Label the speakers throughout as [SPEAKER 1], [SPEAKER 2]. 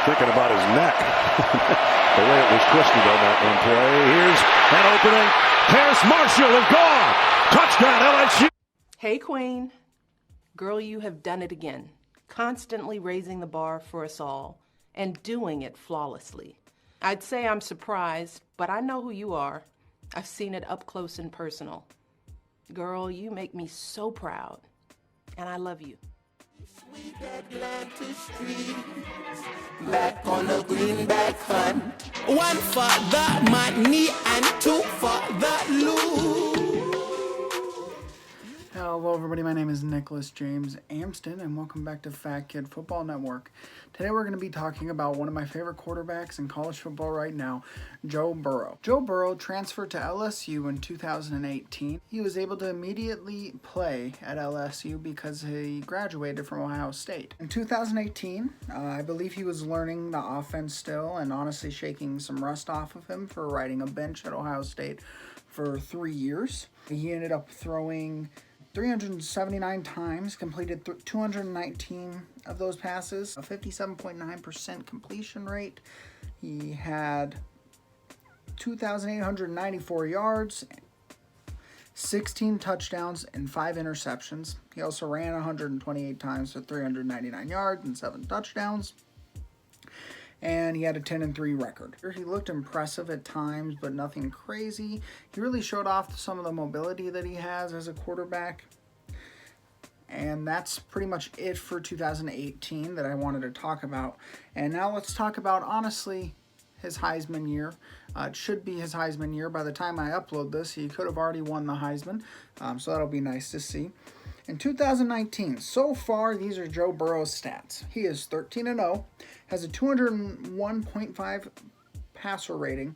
[SPEAKER 1] thinking about his neck. The way it was twisted on that one play. Here's an opening. Terrace Marshall is gone. Touchdown, LSU.
[SPEAKER 2] Hey, Queen. Girl, you have done it again. Constantly raising the bar for us all and doing it flawlessly. I'd say I'm surprised, but I know who you are. I've seen it up close and personal. Girl, you make me so proud, and I love you.
[SPEAKER 3] Sweet Atlanta street, back on the greenback hunt. One for the money and two for the loot.
[SPEAKER 4] Hello everybody, my name is Nicholas James Amston and welcome back to Fat Kid Football Network. Today we're going to be talking about one of my favorite quarterbacks in college football right now, Joe Burrow. Joe Burrow transferred to LSU in 2018. He was able to immediately play at LSU because he graduated from Ohio State. In 2018, I believe he was learning the offense still and honestly shaking some rust off of him for riding a bench at Ohio State for 3 years. He ended up throwing 379 times, completed 219 of those passes, a 57.9% completion rate. He had 2,894 yards, 16 touchdowns, and 5 interceptions. He also ran 128 times for 399 yards and 7 touchdowns. And he had a 10-3 record. He looked impressive at times, but nothing crazy. He really showed off some of the mobility that he has as a quarterback. And that's pretty much it for 2018 that I wanted to talk about. And now let's talk about, honestly, his Heisman year. It should be his Heisman year. By the time I upload this, he could have already won the Heisman. So that'll be nice to see. In 2019, so far, these are Joe Burrow's stats. He is 13-0, has a 201.5 passer rating,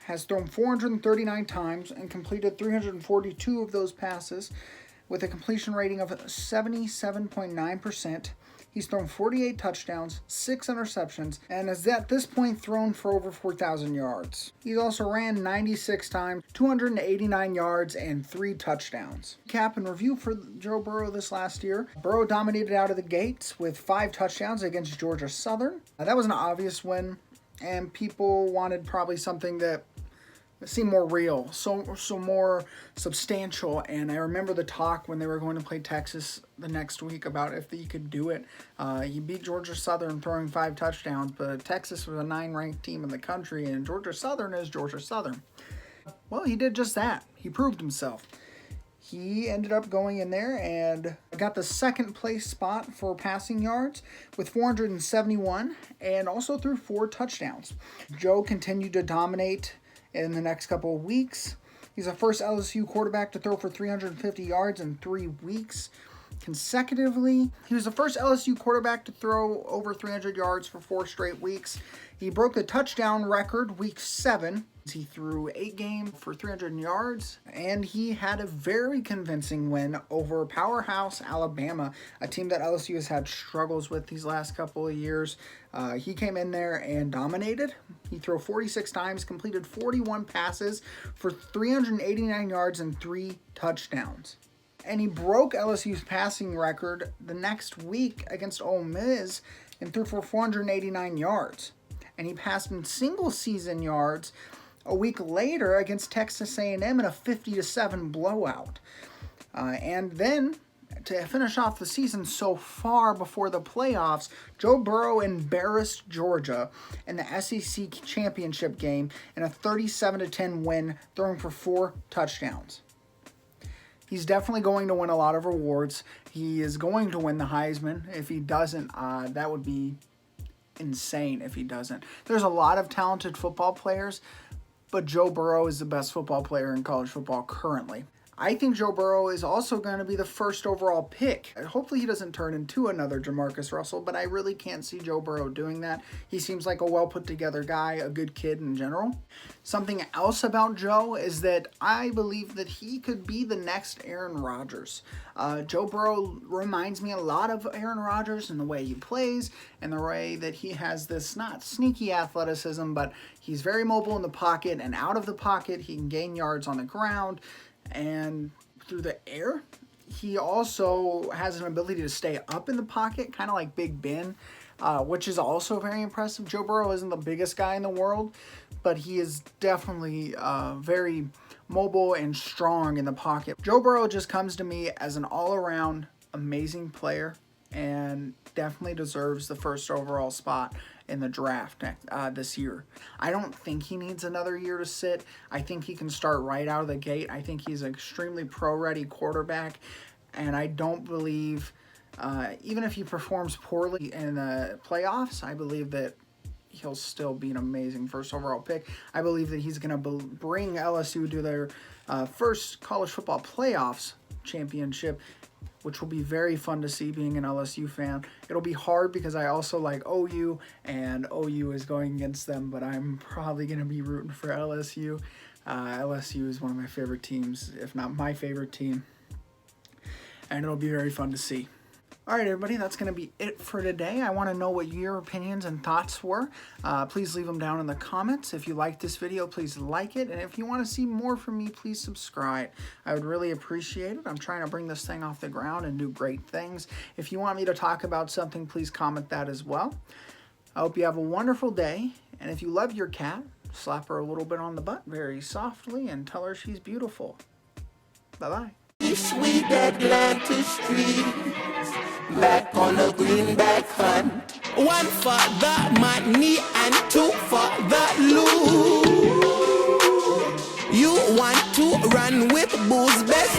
[SPEAKER 4] has thrown 439 times and completed 342 of those passes with a completion rating of 77.9%. He's thrown 48 touchdowns, 6 interceptions, and has at this point thrown for over 4,000 yards. He's also ran 96 times, 289 yards, and 3 touchdowns. Cap and review for Joe Burrow this last year. Burrow dominated out of the gates with 5 touchdowns against Georgia Southern. That was an obvious win, and people wanted probably something that seemed more real, so more substantial. And I remember the talk when they were going to play Texas the next week about if he could do it. He beat Georgia Southern throwing 5 touchdowns, but Texas was a 9-ranked team in the country, and Georgia Southern is Georgia Southern. Well, he did just that. He proved himself. He ended up going in there and got the second place spot for passing yards with 471 and also threw 4 touchdowns. Joe continued to dominate in the next couple of weeks. He's the first LSU quarterback to throw for 350 yards in 3 weeks consecutively. He was the first LSU quarterback to throw over 300 yards for 4 straight weeks. He broke the touchdown record week 7. He threw 8 games for 300 yards, and he had a very convincing win over powerhouse Alabama, a team that LSU has had struggles with these last couple of years. He came in there and dominated. He threw 46 times, completed 41 passes for 389 yards and 3 touchdowns. And he broke LSU's passing record the next week against Ole Miss and threw for 489 yards. And he passed in single-season yards a week later against Texas A&M in a 50-7 blowout. And then, to finish off the season so far before the playoffs, Joe Burrow embarrassed Georgia in the SEC championship game in a 37-10 win, throwing for 4 touchdowns. He's definitely going to win a lot of awards. He is going to win the Heisman. If he doesn't, that would be insane if he doesn't. There's a lot of talented football players, but Joe Burrow is the best football player in college football currently. I think Joe Burrow is also going to be the first overall pick. Hopefully he doesn't turn into another Jamarcus Russell, but I really can't see Joe Burrow doing that. He seems like a well put together guy, a good kid in general. Something else about Joe is that I believe that he could be the next Aaron Rodgers. Joe Burrow reminds me a lot of Aaron Rodgers in the way he plays and the way that he has this not sneaky athleticism, but he's very mobile in the pocket and out of the pocket. He can gain yards on the ground and through the air. He also has an ability to stay up in the pocket, kind of like Big Ben. which is also very impressive. Joe Burrow isn't the biggest guy in the world, but he is definitely very mobile and strong in the pocket. Joe Burrow just comes to me as an all-around amazing player and definitely deserves the first overall spot in the draft this year. I don't think he needs another year to sit. I think he can start right out of the gate. I think he's an extremely pro-ready quarterback, and I don't believe, even if he performs poorly in the playoffs, I believe that he'll still be an amazing first overall pick. I believe that he's going to bring LSU to their first college football playoffs championship, which will be very fun to see being an LSU fan. It'll be hard because I also like OU, and OU is going against them, but I'm probably going to be rooting for LSU. LSU is one of my favorite teams, if not my favorite team, and it'll be very fun to see. All right, everybody, that's going to be it for today. I want to know what your opinions and thoughts were. Please leave them down in the comments. If you liked this video, please like it. And if you want to see more from me, please subscribe. I would really appreciate it. I'm trying to bring this thing off the ground and do great things. If you want me to talk about something, please comment that as well. I hope you have a wonderful day. And if you love your cat, slap her a little bit on the butt very softly and tell her she's beautiful. Bye-bye.
[SPEAKER 3] Sweet Atlanta streets, back on the greenback hunt. One for the money and two for the loot. You want to run with Boo's best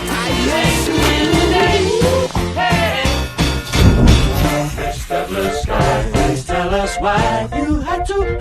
[SPEAKER 5] Best of the sky, please tell us why you had to